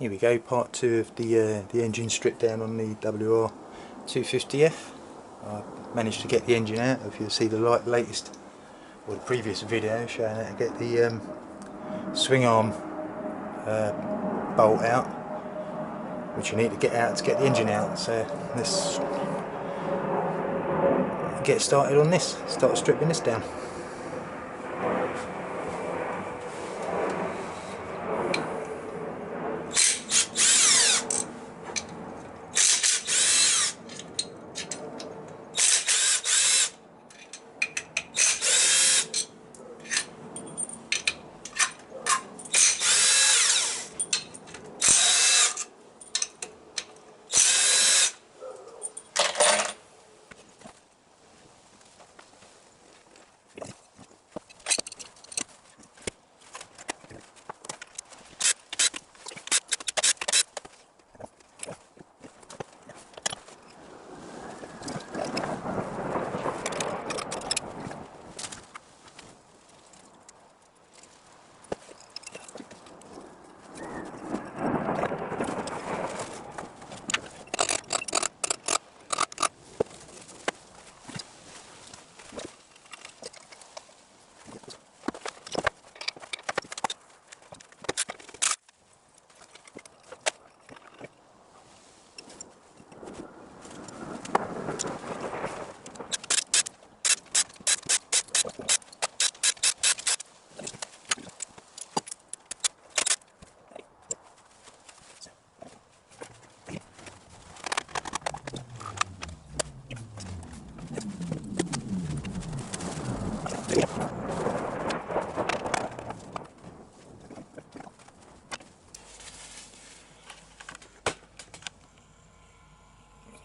Here we go, part 2 of the engine strip down on the WR 250F. I managed to get the engine out. If you'll see the latest or the previous video showing how to get the swing arm bolt out, which you need to get out to get the engine out. So let's get started on this, start stripping this down.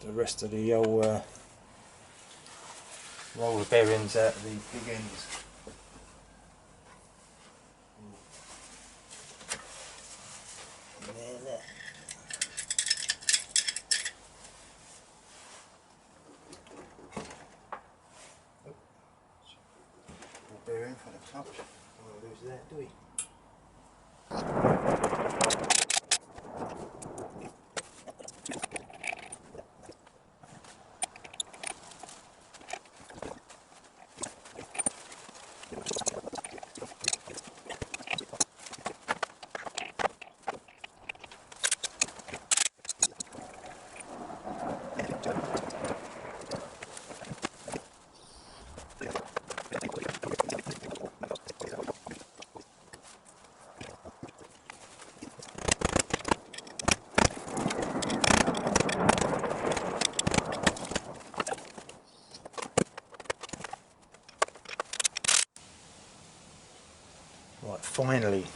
The rest of the old roller bearings out of the big ends. There. Ball bearing for the touch. Don't lose that, do we? Right, finally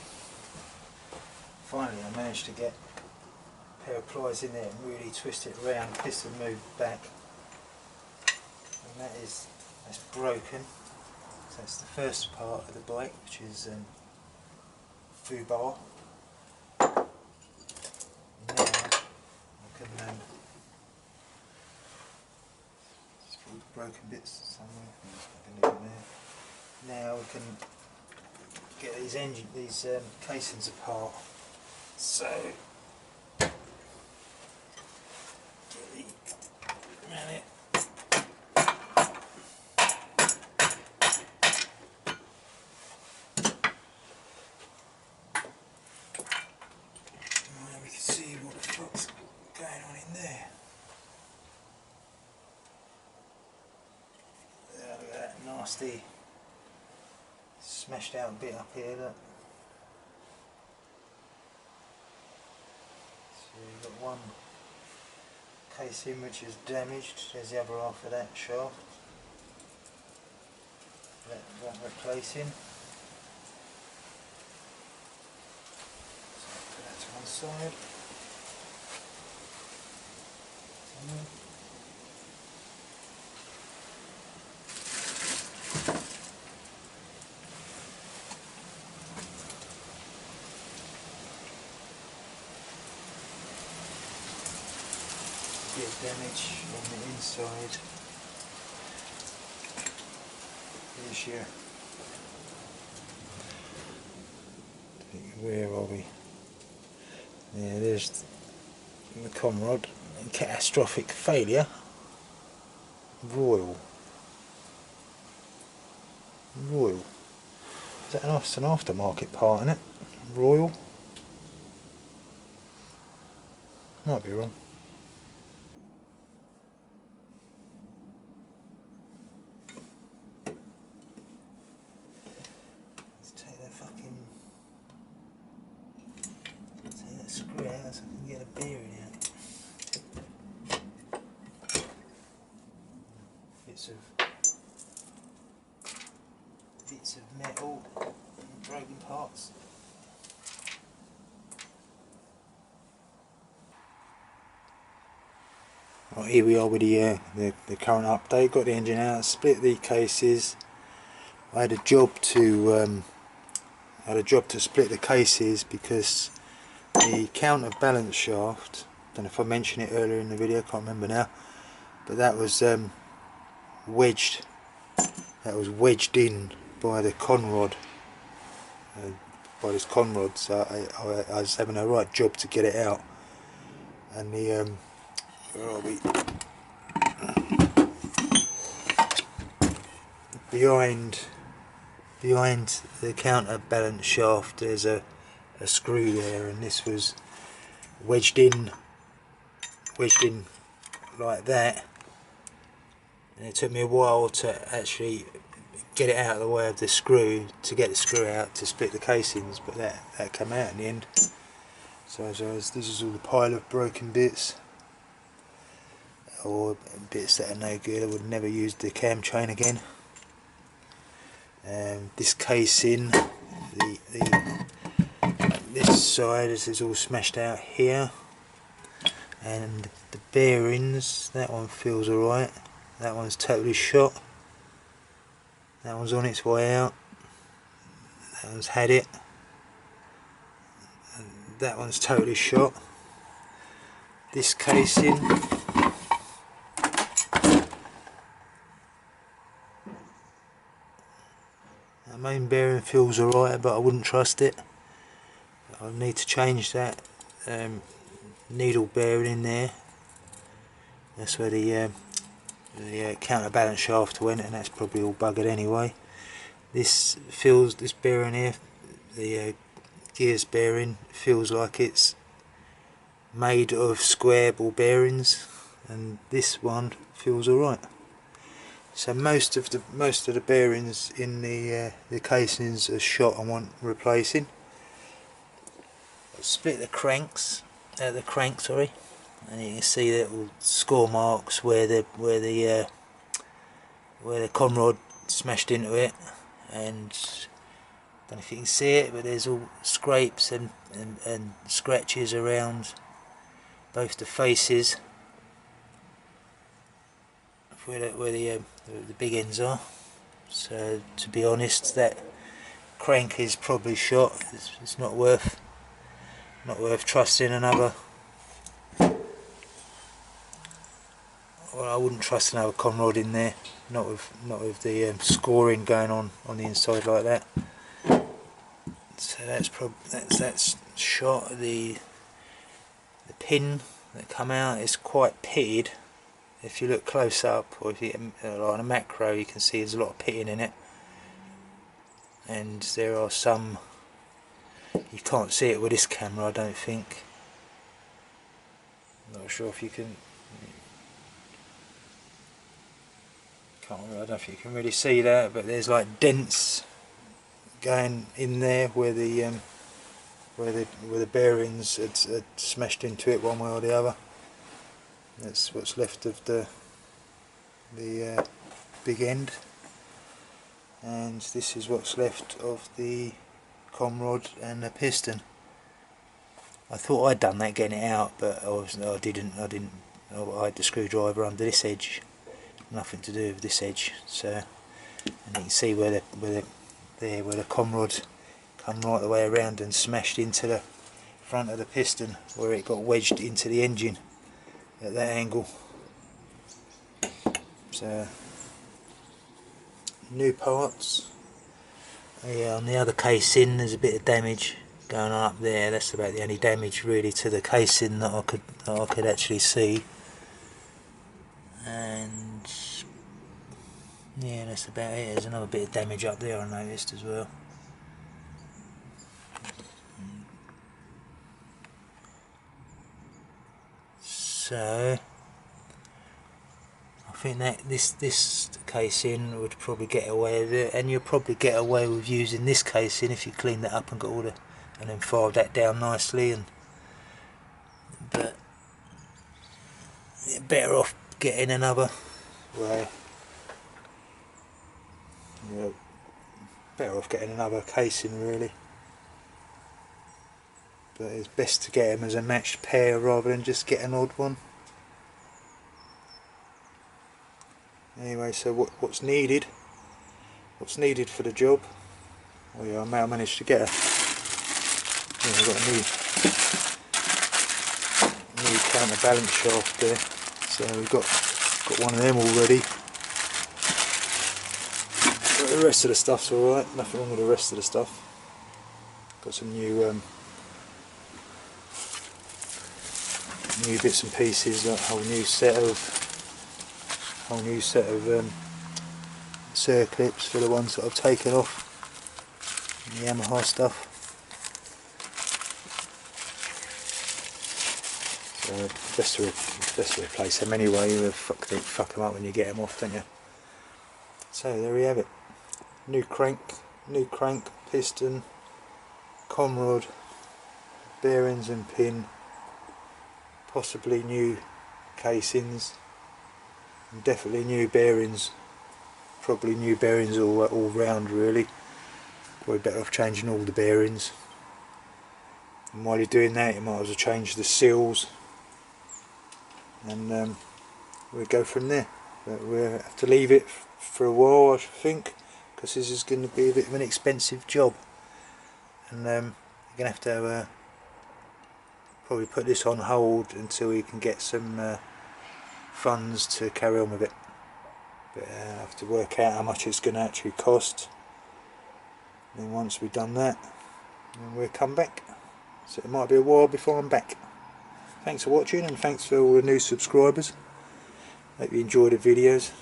I managed to get a pair of pliers in there and really twist it around, piston move back, and that's broken. So that's the first part of the bike, which is foo bar. Now I can just put the broken bits somewhere. Now we can get these casings apart. So get around it. Now we can see what the fuck's going on in there. There, look at that nasty smashed out bit up here, look. So you've got one casing which is damaged, there's the other half of that shaft. That replacing. So put that to one side. Bit of damage on the inside. There's your, where are we? Yeah, there's the com rod. Catastrophic failure. Royal. Is that an aftermarket part in it? Royal? Might be wrong. Let's take that screw out so I can get a bearing out. Bits of metal and broken parts. Right, here we are with the current update. Got the engine out, split the cases. I had a job to split the cases because the counterbalance shaft, don't know if I mentioned it earlier in the video, can't remember now, but that was wedged. That was wedged in by the conrod, by this conrod. So I was having a right job to get it out. And the where are we? Behind the counterbalance shaft there's a screw there, and this was wedged in like that, and it took me a while to actually get it out of the way of the screw, to get the screw out to split the casings, but that came out in the end. So this is all the pile of broken bits, or bits that are no good. I would never use the cam chain again. This casing, this side is all smashed out here, and the bearings, that one feels alright, that one's totally shot, that one's on its way out, that one's had it, and that one's totally shot. This casing, the main bearing feels alright, but I wouldn't trust it. I need to change that needle bearing in there. That's where the counterbalance shaft went, and that's probably all buggered anyway. This bearing here, the gears bearing, feels like it's made of square ball bearings, and this one feels alright. So most of the bearings in the casings are shot and want replacing. Split the crank, sorry, and you can see the little score marks where the conrod smashed into it, and I don't know if you can see it, but there's all scrapes and scratches around both the faces where the big ends are. So to be honest, that crank is probably shot. It's not worth trusting another. Well, I wouldn't trust another conrod in there, not with the scoring going on the inside like that. So that's shot. The pin that come out is quite pitted. If you look close up, or if you get on a macro, you can see there's a lot of pitting in it, and there are some. You can't see it with this camera, I don't think. I'm not sure if you can. I don't know if you can really see that, but there's like dents going in there where the bearings had smashed into it one way or the other. That's what's left of the big end, and this is what's left of the conrod and the piston. I thought I'd done that getting it out, but I didn't I had the screwdriver under this edge, nothing to do with this edge. So, and you can see where the com rod come right the way around and smashed into the front of the piston, where it got wedged into the engine at that angle. So new parts. Yeah, on the other casing there's a bit of damage going on up there. That's about the only damage really to the casing that I could actually see. And yeah, that's about it. There's another bit of damage up there I noticed as well. So I think that this casing would probably get away with it, and you'll probably get away with using this casing if you clean that up and got all the, and then filed that down nicely. And but you're better off getting another way. You're better off getting another casing really. But it's best to get them as a matched pair rather than just get an odd one. Anyway, so what's needed? What's needed for the job? Oh yeah, I may have managed to get a. Yeah, I've got a new counterbalance shaft there. So we've got one of them already. But the rest of the stuff's alright. Nothing wrong with the rest of the stuff. Got some new bits and pieces, a whole new set of circlips for the ones that I've taken off, the Yamaha stuff. So best to replace them anyway. You fuck them up when you get them off, don't you? So there we have it. New crank, piston, com rod, bearings and pin. Possibly new casings, and definitely new bearings. Probably new bearings all round really. Probably better off changing all the bearings. And while you're doing that, you might as well change the seals, and we'll go from there. But we'll have to leave it for a while, I think, because this is going to be a bit of an expensive job, and you're going to have to probably put this on hold until we can get some funds to carry on with it. But I have to work out how much it's going to actually cost. And then once we've done that, then we'll come back. So it might be a while before I'm back. Thanks for watching, and thanks for all the new subscribers. Hope you enjoyed the videos.